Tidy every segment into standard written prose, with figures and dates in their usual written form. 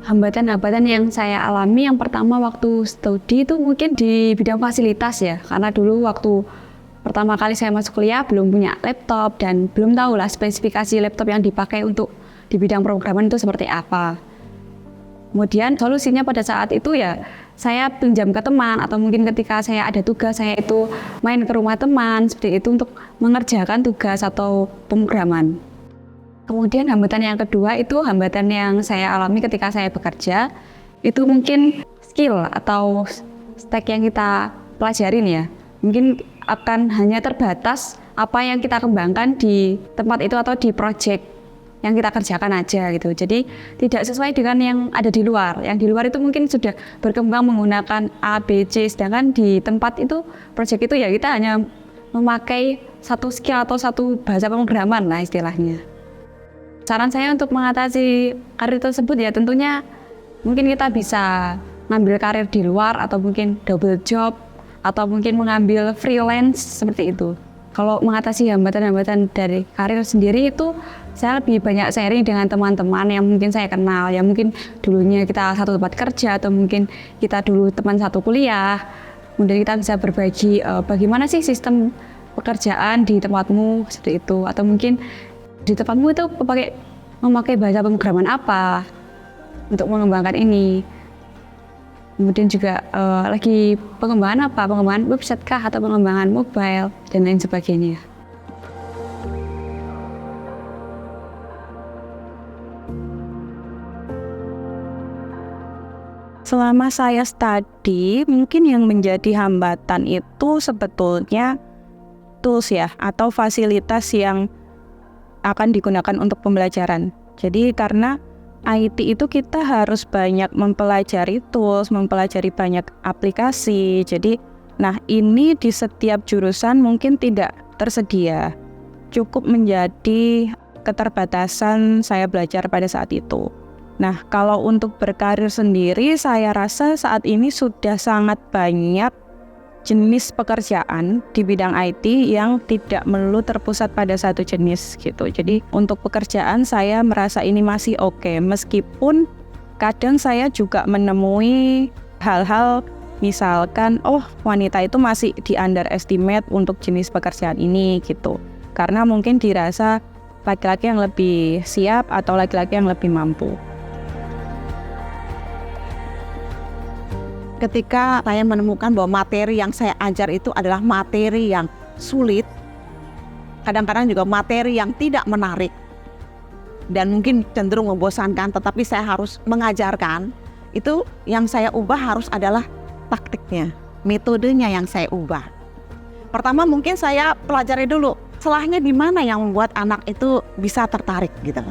Hambatan-hambatan yang saya alami yang pertama waktu studi itu mungkin di bidang fasilitas ya, karena dulu waktu pertama kali saya masuk kuliah belum punya laptop dan belum tahu lah spesifikasi laptop yang dipakai untuk di bidang programan itu seperti apa. Kemudian solusinya pada saat itu ya saya pinjam ke teman atau mungkin ketika saya ada tugas saya itu main ke rumah teman seperti itu untuk mengerjakan tugas atau pemrograman. Kemudian hambatan yang kedua itu hambatan yang saya alami ketika saya bekerja itu mungkin skill atau stack yang kita pelajarin ya mungkin akan hanya terbatas apa yang kita kembangkan di tempat itu atau di project yang kita kerjakan aja gitu. Jadi tidak sesuai dengan yang ada di luar. Yang di luar itu mungkin sudah berkembang menggunakan A, B, C, sedangkan di tempat itu project itu ya kita hanya memakai satu skill atau satu bahasa pemrograman lah istilahnya. Saran saya untuk mengatasi karir tersebut ya tentunya mungkin kita bisa ngambil karir di luar atau mungkin double job atau mungkin mengambil freelance seperti itu. Kalau mengatasi hambatan-hambatan dari karir sendiri itu saya lebih banyak sharing dengan teman-teman yang mungkin saya kenal, yang mungkin dulunya kita satu tempat kerja atau mungkin kita dulu teman satu kuliah. Kemudian kita bisa berbagi bagaimana sih sistem pekerjaan di tempatmu seperti itu atau mungkin di tempatmu itu memakai bahasa pemrograman apa untuk mengembangkan ini. Kemudian juga lagi pengembangan apa, pengembangan website kah atau pengembangan mobile dan lain sebagainya. Selama saya studi, mungkin yang menjadi hambatan itu sebetulnya tools ya, atau fasilitas yang akan digunakan untuk pembelajaran. Jadi karena IT itu kita harus banyak mempelajari tools, mempelajari banyak aplikasi. Jadi, nah ini di setiap jurusan mungkin tidak tersedia. Cukup menjadi keterbatasan saya belajar pada saat itu. Nah, kalau untuk berkarir sendiri, saya rasa saat ini sudah sangat banyak jenis pekerjaan di bidang IT yang tidak melulu terpusat pada satu jenis gitu. Jadi untuk pekerjaan saya merasa ini masih oke, meskipun kadang saya juga menemui hal-hal misalkan wanita itu masih di underestimate untuk jenis pekerjaan ini gitu. Karena mungkin dirasa laki-laki yang lebih siap atau laki-laki yang lebih mampu. Ketika saya menemukan bahwa materi yang saya ajar itu adalah materi yang sulit, kadang-kadang juga materi yang tidak menarik, dan mungkin cenderung membosankan, tetapi saya harus mengajarkan, itu yang saya ubah harus adalah taktiknya, metodenya yang saya ubah. Pertama mungkin saya pelajari dulu, celahnya di mana yang membuat anak itu bisa tertarik gitu.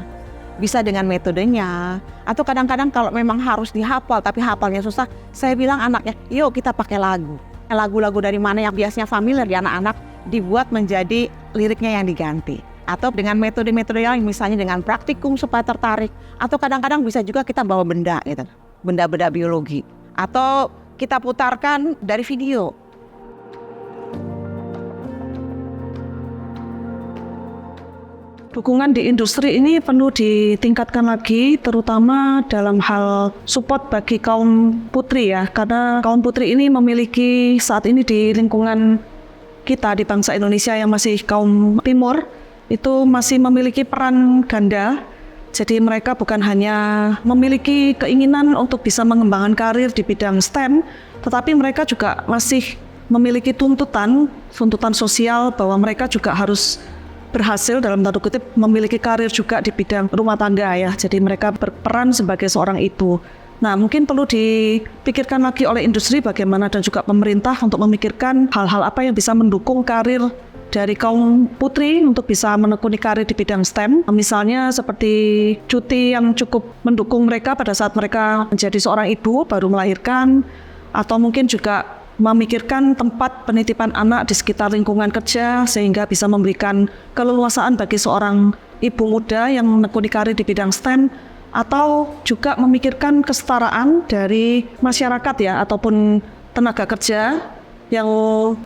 Bisa dengan metodenya, atau kadang-kadang kalau memang harus dihafal tapi hafalnya susah, saya bilang anaknya, yuk kita pakai lagu. Lagu-lagu dari mana yang biasanya familiar di anak-anak dibuat menjadi liriknya yang diganti. Atau dengan metode-metode yang misalnya dengan praktikum supaya tertarik. Atau kadang-kadang bisa juga kita bawa benda gitu, benda-benda biologi. Atau kita putarkan dari video. Dukungan di industri ini perlu ditingkatkan lagi, terutama dalam hal support bagi kaum putri ya, karena kaum putri ini memiliki saat ini di lingkungan kita di bangsa Indonesia yang masih kaum timur, itu masih memiliki peran ganda. Jadi mereka bukan hanya memiliki keinginan untuk bisa mengembangkan karir di bidang STEM, tetapi mereka juga masih memiliki tuntutan sosial bahwa mereka juga harus berhasil dalam tanda kutip memiliki karir juga di bidang rumah tangga ya. Jadi mereka berperan sebagai seorang ibu. Nah, mungkin perlu dipikirkan lagi oleh industri bagaimana dan juga pemerintah untuk memikirkan hal-hal apa yang bisa mendukung karir dari kaum putri untuk bisa menekuni karir di bidang STEM. Misalnya seperti cuti yang cukup mendukung mereka pada saat mereka menjadi seorang ibu baru melahirkan, atau mungkin juga memikirkan tempat penitipan anak di sekitar lingkungan kerja sehingga bisa memberikan keleluasaan bagi seorang ibu muda yang menekuni karir di bidang STEM, atau juga memikirkan kesetaraan dari masyarakat ya, ataupun tenaga kerja yang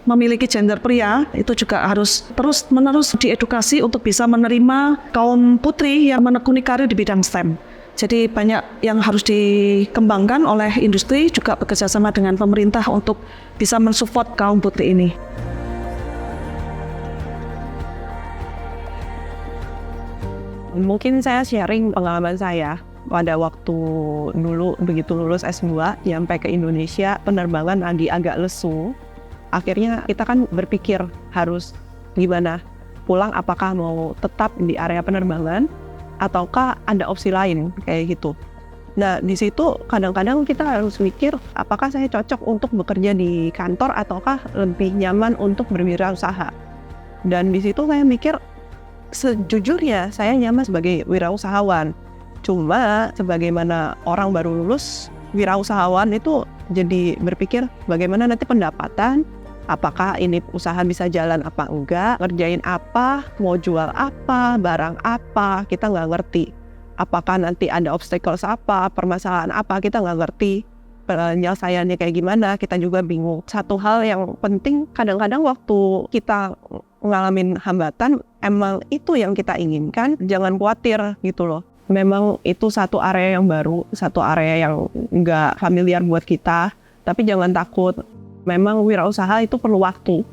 memiliki gender pria itu juga harus terus-menerus diedukasi untuk bisa menerima kaum putri yang menekuni karir di bidang STEM. Jadi banyak yang harus dikembangkan oleh industri, juga bekerjasama dengan pemerintah untuk bisa mensupport kaum putri ini. Mungkin saya sharing pengalaman saya pada waktu dulu begitu lulus S2 nyampe ke Indonesia, penerbangan lagi agak lesu. Akhirnya kita kan berpikir harus gimana pulang, apakah mau tetap di area penerbangan ataukah ada opsi lain kayak gitu. Nah, di situ kadang-kadang kita harus mikir apakah saya cocok untuk bekerja di kantor ataukah lebih nyaman untuk berwirausaha. Dan di situ saya mikir sejujurnya saya nyaman sebagai wirausahawan. Cuma sebagaimana orang baru lulus wirausahawan itu jadi berpikir bagaimana nanti pendapatan, apakah ini usaha bisa jalan apa enggak, ngerjain apa, mau jual apa, barang apa, kita nggak ngerti. Apakah nanti ada obstacles apa, permasalahan apa, kita nggak ngerti. Penyelesaiannya kayak gimana, kita juga bingung. Satu hal yang penting, kadang-kadang waktu kita ngalamin hambatan, emang itu yang kita inginkan, jangan khawatir gitu loh. Memang itu satu area yang baru, satu area yang nggak familiar buat kita, tapi jangan takut. Memang wirausaha itu perlu waktu.